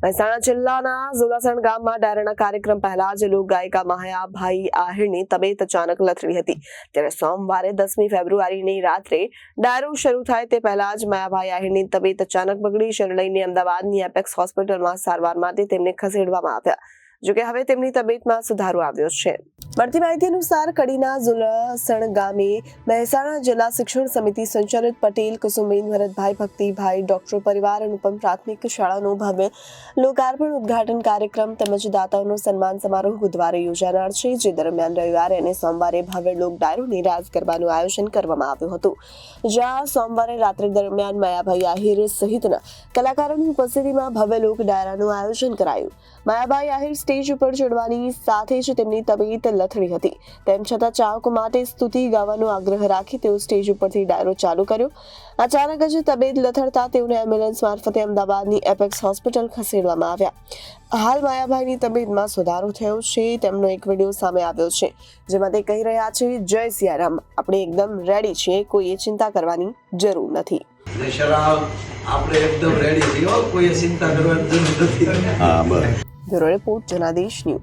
મહેસાણા જિલ્લાના ઝુલાસણ ગામમાં ડાયરાના કાર્યક્રમ પહેલા જ લોક ગાયિકા માયાભાઈ આહિરની તબિયત અચાનક લથડી હતી। ત્યારે સોમવારે 10મી ફેબ્રુઆરીની રાત્રે ડાયરો શરૂ થાય તે પહેલા જ માયાભાઈ આહિરની તબિયત અચાનક બગડી, જેને લઈને અમદાવાદની એપેક્સ હોસ્પિટલમાં સારવાર માટે તેમને ખસેડવામાં આવ્યા। જોકે હવે તેમની તબિયતમાં સુધારો આવ્યો છે। મળતી માહિતી અનુસાર કડીના ઝુલાસણ ગામે મહેસાણા જિલ્લા શિક્ષણ સમિતિ સંચાલિત પટેલ કુસુમબેન ભરતભાઈ ભક્તિભાઈ ડોક્ટર પરિવાર અનુપમ પ્રાથમિક શાળાનો ભવ્ય લોકાર્પણ ઉદ્ઘાટન કાર્યક્રમ તેમજ દાતાઓનો સન્માન સમારોહ બુધવારે યોજાનાર છે, જે દરમિયાન રવિવારે અને સોમવારે ભવ્ય લોક ડાયરોની રાસ ગરબાનું આયોજન કરવામાં આવ્યું હતું, જ્યાં સોમવારે રાત્રે દરમિયાન માયાભાઈ આહિર સહિતના કલાકારોની ઉપસ્થિતિમાં ભવ્ય લોક ડાયરાનું આયોજન કરાયું। માયાભાઈ આહિર સ્ટેજ ઉપર ચડવાની સાથે જ તેમની તબિયત લથડી હતી, તેમ છતાં ચાહકો માટે સ્તુતિ ગાવાનો આગ્રહ રાખી તેઓ સ્ટેજ ઉપરથી ડાયરો ચાલુ કર્યો। અચાનક જ તબિયત લથડતા તેઓને એમ્બ્યુલન્સ મારફતે અમદાવાદની એપેક્સ હોસ્પિટલ ખસેડવામાં આવ્યા। હાલ માયાભાઈની તબિયતમાં સુધારો થયો છે। તેમનો એક વિડીયો સામે આવ્યો છે, જેમાં તે કહી રહ્યા છે, જય સિયારામ, આપણે એકદમ રેડી છીએ, કોઈએ ચિંતા કરવાની જરૂર નથી। આપણે એકદમ રેડી છીએ, કોઈ ચિંતા કરવાની જરૂર નથી। Bureau report Janadesh news.